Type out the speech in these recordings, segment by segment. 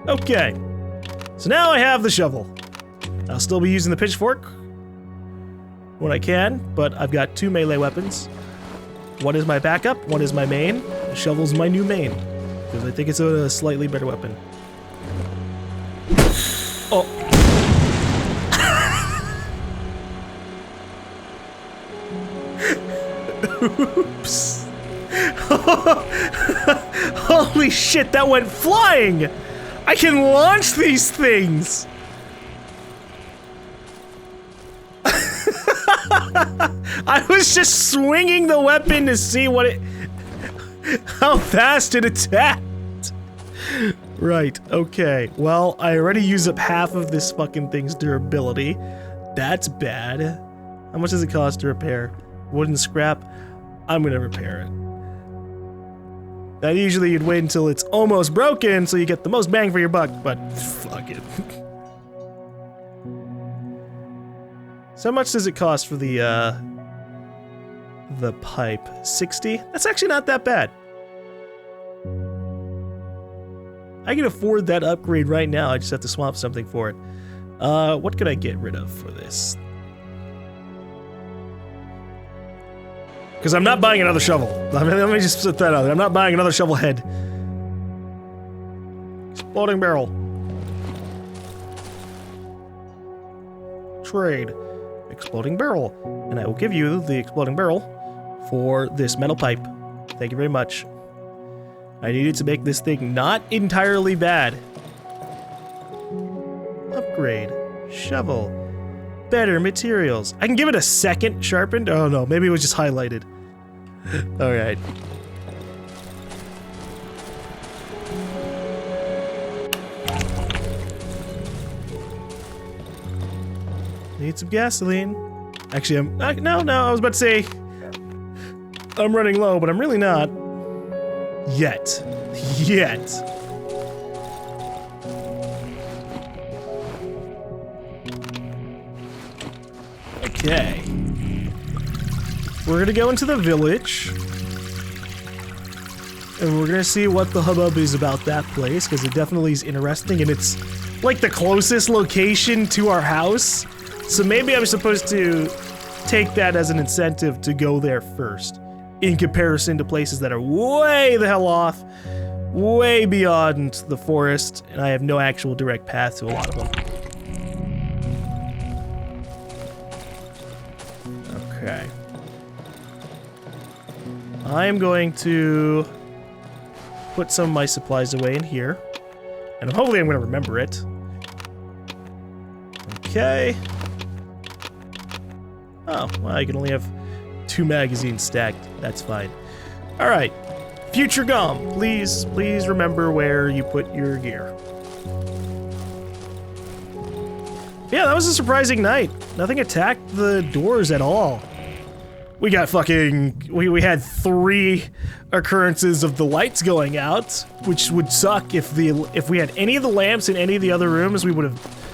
Okay. So now I have the shovel. I'll still be using the pitchfork when I can, but I've got 2 melee weapons. One is my backup, one is my main. The shovel's my new main, because I think it's a slightly better weapon. Oh. Oops. Holy shit, that went flying! I can launch these things! I was just swinging the weapon to see how fast it attacked. Right, okay. Well, I already used up half of this fucking thing's durability. That's bad. How much does it cost to repair? Wooden scrap? I'm gonna repair it. Now, usually you'd wait until it's almost broken so you get the most bang for your buck, but fuck it. So how much does it cost for the pipe? 60? That's actually not that bad. I can afford that upgrade right now, I just have to swap something for it. What could I get rid of for this? Because I'm not buying another shovel. Let me just put that out there. I'm not buying another shovel head. Exploding barrel. Trade. Exploding barrel. And I will give you the exploding barrel for this metal pipe. Thank you very much. I needed to make this thing not entirely bad. Upgrade. Shovel. Better materials. I can give it a second sharpened. Oh no, maybe it was just highlighted. Alright. Need some gasoline. Actually, no, I was about to say I'm running low, but I'm really not. Yet. Okay. We're gonna go into the village. And we're gonna see what the hubbub is about that place, because it definitely is interesting, and it's like the closest location to our house. So maybe I'm supposed to take that as an incentive to go there first, in comparison to places that are way the hell off, way beyond the forest, and I have no actual direct path to a lot of them. Okay. I am going to put some of my supplies away in here, and hopefully I'm going to remember it. Okay. Oh, well, I can only have 2 magazines stacked. That's fine. All right. Future GaLm, please remember where you put your gear. Yeah, that was a surprising night. Nothing attacked the doors at all. We got fucking... We had 3 occurrences of the lights going out, which would suck if we had any of the lamps in any of the other rooms. We would have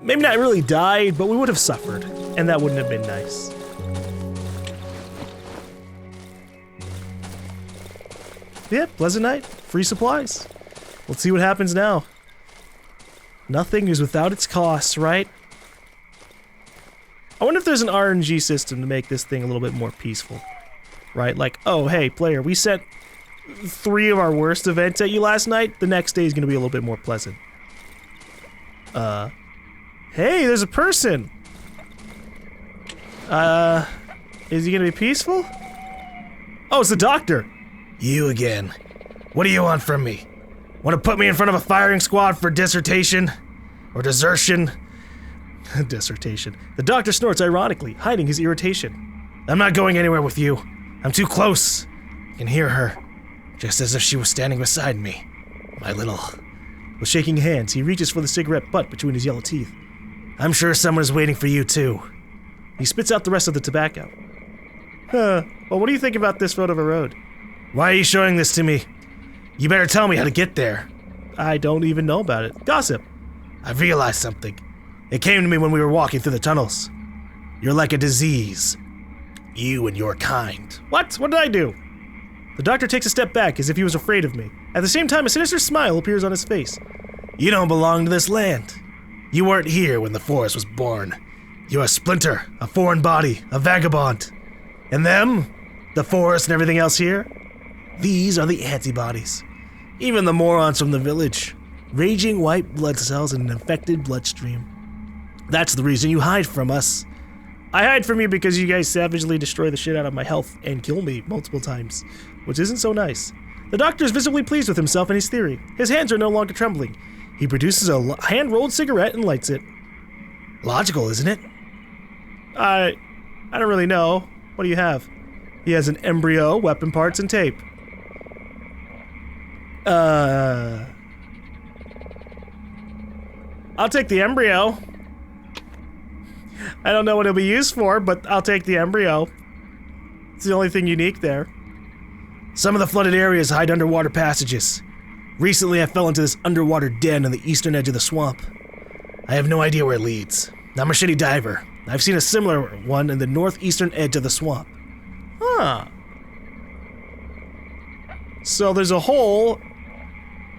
maybe not really died, but we would have suffered, and that wouldn't have been nice. Yeah, pleasant night. Free supplies. Let's see what happens now. Nothing is without its costs, right? I wonder if there's an RNG system to make this thing a little bit more peaceful. Right? Like, oh, hey, player, we sent 3 of our worst events at you last night. The next day is going to be a little bit more pleasant. Hey, there's a person! Is he going to be peaceful? Oh, it's the doctor! You again. What do you want from me? Want to put me in front of a firing squad for dissertation? Or desertion? Dissertation. The doctor snorts ironically, hiding his irritation. I'm not going anywhere with you. I'm too close. I can hear her, just as if she was standing beside me. My little... With shaking hands, he reaches for the cigarette butt between his yellow teeth. I'm sure someone is waiting for you too. He spits out the rest of the tobacco. Well, what do you think about this road of a road? Why are you showing this to me? You better tell me how to get there. I don't even know about it. Gossip. I've realized something. It came to me when we were walking through the tunnels. You're like a disease. You and your kind. What? What did I do? The doctor takes a step back as if he was afraid of me. At the same time, a sinister smile appears on his face. You don't belong to this land. You weren't here when the forest was born. You're a splinter, a foreign body, a vagabond. And them, the forest and everything else here, these are the antibodies. Even the morons from the village. Raging white blood cells in an infected bloodstream. That's the reason you hide from us. I hide from you because you guys savagely destroy the shit out of my health and kill me multiple times, which isn't so nice. The doctor is visibly pleased with himself and his theory. His hands are no longer trembling. He produces a hand-rolled cigarette and lights it. Logical, isn't it? I don't really know. What do you have? He has an embryo, weapon parts, and tape. I'll take the embryo. I don't know what it'll be used for, but I'll take the embryo. It's the only thing unique there. Some of the flooded areas hide underwater passages. Recently, I fell into this underwater den on the eastern edge of the swamp. I have no idea where it leads. I'm a shitty diver. I've seen a similar one in the northeastern edge of the swamp. Huh. So there's a hole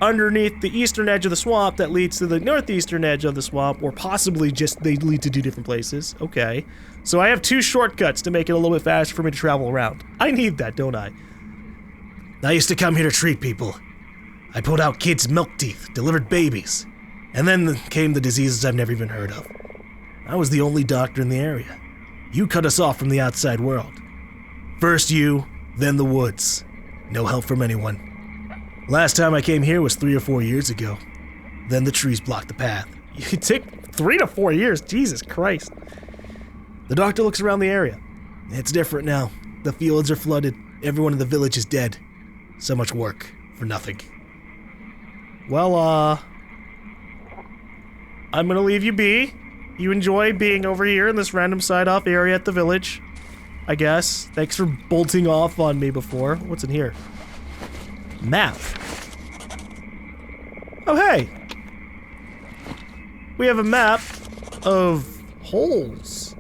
underneath the eastern edge of the swamp that leads to the northeastern edge of the swamp, or possibly just they lead to two different places. Okay. So I have two shortcuts to make it a little bit faster for me to travel around. I need that, don't I? I used to come here to treat people. I pulled out kids' milk teeth, delivered babies, and then came the diseases I've never even heard of. I was the only doctor in the area. You cut us off from the outside world. First you, then the woods. No help from anyone. Last time I came here was 3 or 4 years ago. Then the trees blocked the path. You take 3 to 4 years? Jesus Christ. The doctor looks around the area. It's different now. The fields are flooded. Everyone in the village is dead. So much work for nothing. Well, I'm gonna leave you be. You enjoy being over here in this random side-off area at the village, I guess. Thanks for bolting off on me before. What's in here? Map. Oh, hey. We have a map of holes.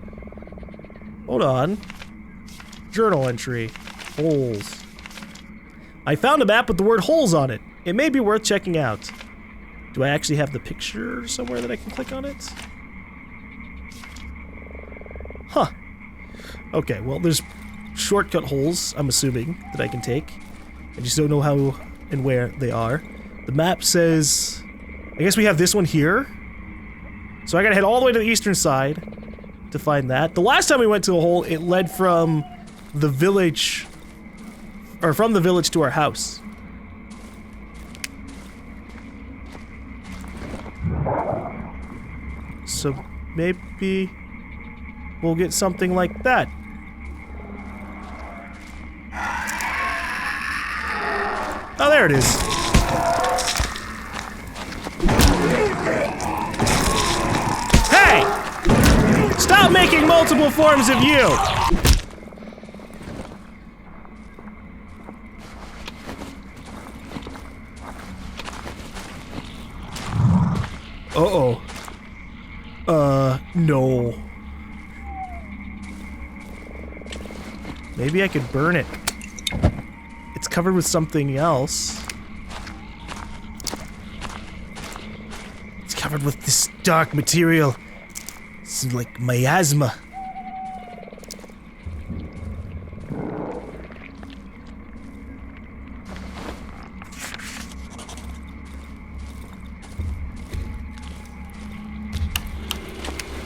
Hold on. Journal entry. Holes. I found a map with the word holes on it. It may be worth checking out. Do I actually have the picture somewhere that I can click on it? Huh. Okay, well, there's shortcut holes, I'm assuming, that I can take. I just don't know how and where they are. The map says... I guess we have this one here. So I gotta head all the way to the eastern side to find that. The last time we went to a hole, it led from the village... or from the village to our house. So maybe we'll get something like that. Oh, there it is. Hey! Stop making multiple forms of you! Uh-oh. No. Maybe I could burn it. It's covered with something else. It's covered with this dark material. It's like miasma.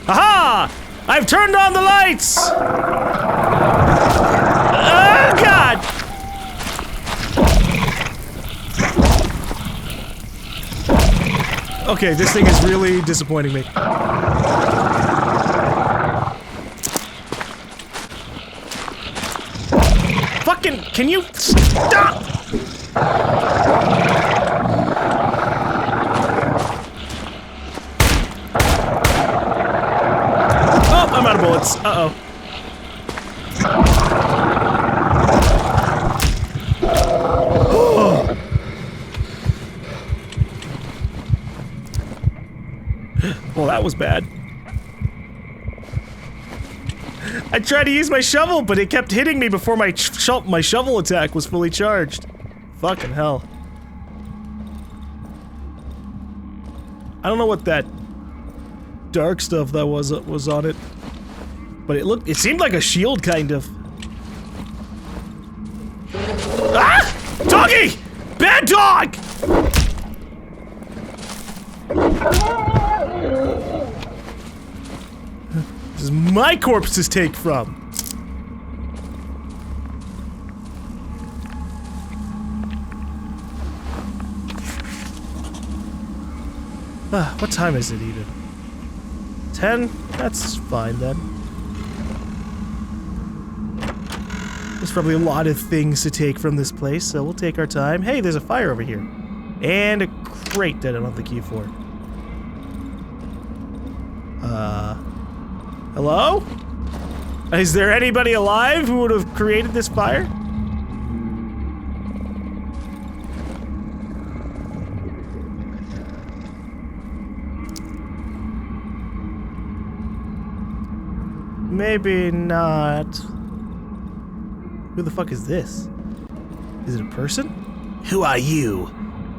Aha! I've turned on the lights! Oh, God! Okay, this thing is really disappointing me. Fucking, can you stop? I'm out of bullets. Uh-oh. Well, that was bad. I tried to use my shovel, but it kept hitting me before my shovel attack was fully charged. Fucking hell. I don't know what that dark stuff that was on it. But it seemed like a shield, kind of. Ah! Doggy! Bad dog! This is my corpse to take from. What time is it even? 10? That's fine then. There's probably a lot of things to take from this place, so we'll take our time. Hey, there's a fire over here. And a crate that I don't have the key for. Hello? Is there anybody alive who would have created this fire? Maybe not. Who the fuck is this? Is it a person? Who are you?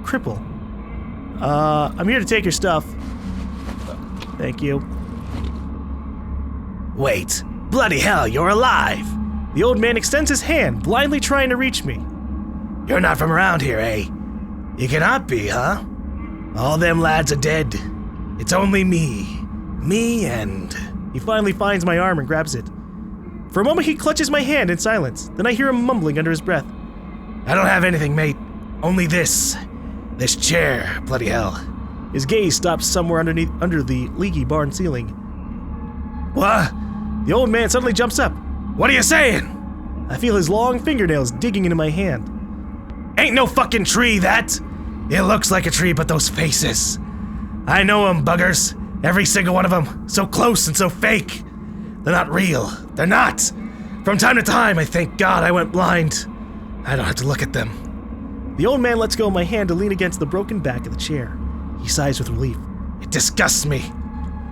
Cripple. I'm here to take your stuff. Thank you. Wait. Bloody hell, you're alive! The old man extends his hand, blindly trying to reach me. You're not from around here, eh? You cannot be, huh? All them lads are dead. It's only me. Me and... He finally finds my arm and grabs it. For a moment he clutches my hand in silence, then I hear him mumbling under his breath. I don't have anything, mate. Only this. This chair, bloody hell. His gaze stops somewhere under the leaky barn ceiling. What? The old man suddenly jumps up. What are you saying? I feel his long fingernails digging into my hand. Ain't no fucking tree, that! It looks like a tree, but those faces. I know 'em, buggers. Every single one of them. So close and so fake. They're not real. They're not. From time to time, I thank God I went blind. I don't have to look at them. The old man lets go of my hand to lean against the broken back of the chair. He sighs with relief. It disgusts me.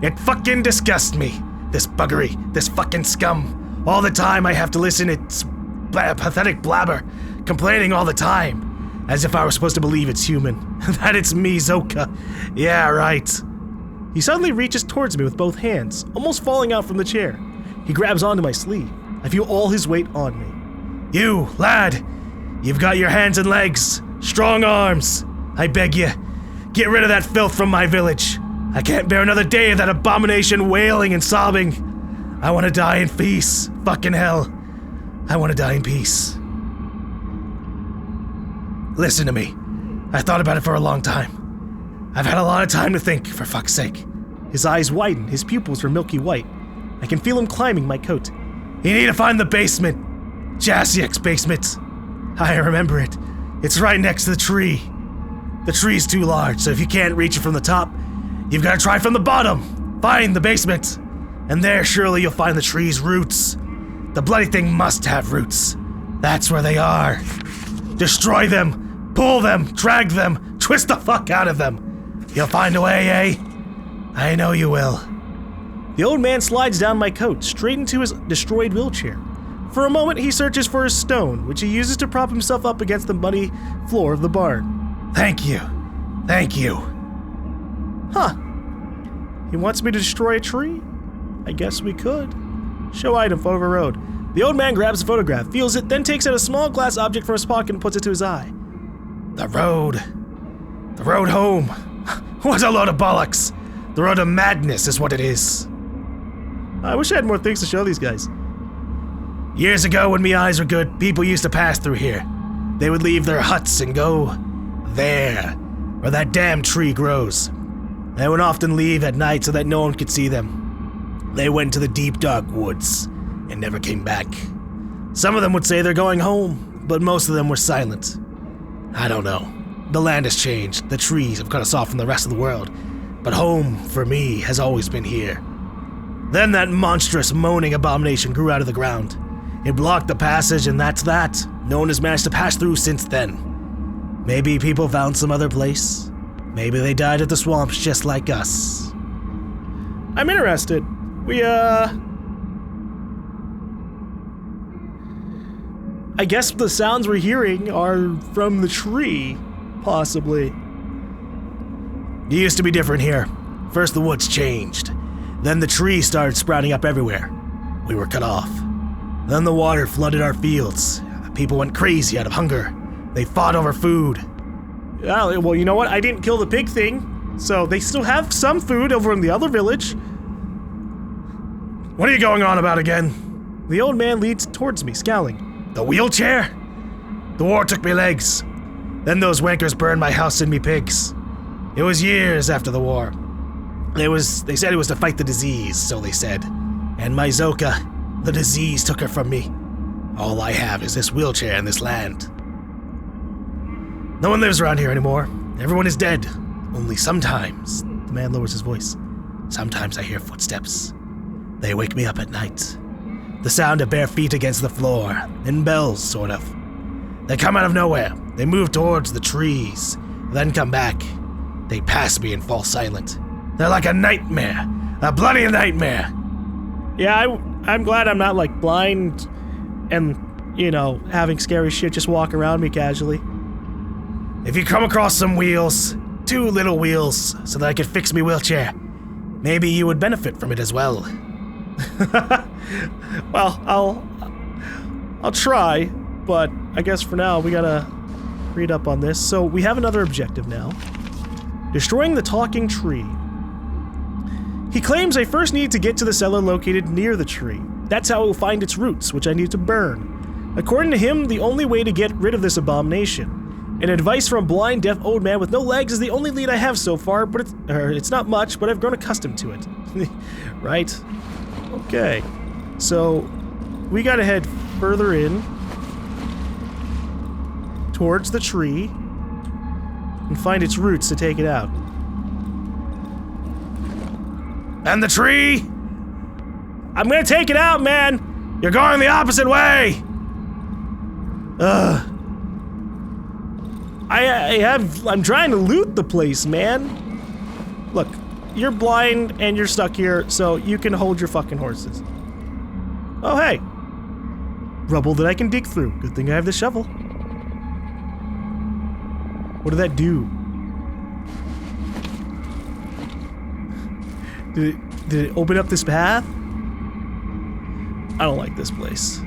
It fucking disgusts me. This buggery, this fucking scum. All the time I have to listen to its pathetic blabber, complaining all the time, as if I was supposed to believe it's human. That it's me, Zoka. Yeah, right. He suddenly reaches towards me with both hands, almost falling out from the chair. He grabs onto my sleeve. I feel all his weight on me. You, lad, you've got your hands and legs, strong arms. I beg you, get rid of that filth from my village. I can't bear another day of that abomination wailing and sobbing. I want to die in peace. Fucking hell. I want to die in peace. Listen to me. I thought about it for a long time. I've had a lot of time to think, for fuck's sake. His eyes widen, his pupils are milky white. I can feel him climbing my coat. You need to find the basement. Jasiek's basement. I remember it. It's right next to the tree. The tree's too large, so if you can't reach it from the top, you've got to try from the bottom. Find the basement. And there, surely you'll find the tree's roots. The bloody thing must have roots. That's where they are. Destroy them. Pull them. Drag them. Twist the fuck out of them. You'll find a way, eh? I know you will. The old man slides down my coat, straight into his destroyed wheelchair. For a moment, he searches for a stone, which he uses to prop himself up against the muddy floor of the barn. Thank you. Thank you. Huh. He wants me to destroy a tree? I guess we could. Show item, photo road. The old man grabs the photograph, feels it, then takes out a small glass object from his pocket and puts it to his eye. The road. The road home. What a load of bollocks. The road of madness is what it is. I wish I had more things to show these guys. Years ago, when me eyes were good, people used to pass through here. They would leave their huts and go there, where that damn tree grows. They would often leave at night so that no one could see them. They went to the deep, dark woods and never came back. Some of them would say they're going home, but most of them were silent. I don't know. The land has changed. The trees have cut us off from the rest of the world. But home, for me, has always been here. Then that monstrous, moaning abomination grew out of the ground. It blocked the passage, and that's that. No one has managed to pass through since then. Maybe people found some other place. Maybe they died at the swamps just like us. I'm interested. I guess the sounds we're hearing are from the tree, possibly. It used to be different here. First the woods changed. Then the trees started sprouting up everywhere. We were cut off. Then the water flooded our fields. People went crazy out of hunger. They fought over food. Well, you know what? I didn't kill the pig thing, so they still have some food over in the other village. What are you going on about again? The old man leads towards me, scowling. The wheelchair? The war took me legs. Then those wankers burned my house and me pigs. It was years after the war. They said it was to fight the disease, so they said. And my Zoka, the disease took her from me. All I have is this wheelchair and this land. No one lives around here anymore. Everyone is dead. Only sometimes, the man lowers his voice, sometimes I hear footsteps. They wake me up at night. The sound of bare feet against the floor, and bells, sort of. They come out of nowhere. They move towards the trees, then come back. They pass me and fall silent. They're like a nightmare. A bloody nightmare. Yeah, I'm glad I'm not like blind and, you know, having scary shit just walk around me casually. If you come across some wheels, 2 little wheels, so that I can fix me wheelchair, maybe you would benefit from it as well. Well, I'll try, but I guess for now we gotta read up on this. So we have another objective now. Destroying the talking tree. He claims I first need to get to the cellar located near the tree. That's how it will find its roots, which I need to burn. According to him, the only way to get rid of this abomination. And advice from a blind, deaf old man with no legs is the only lead I have so far, but it's not much, but I've grown accustomed to it. Right? Okay. So, we gotta head further in towards the tree and find its roots to take it out. And the tree? I'm gonna take it out, man! You're going the opposite way! I'm trying to loot the place, man. Look, you're blind and you're stuck here, so you can hold your fucking horses. Oh, hey. Rubble that I can dig through. Good thing I have the shovel. What did that do? Did it open up this path? I don't like this place.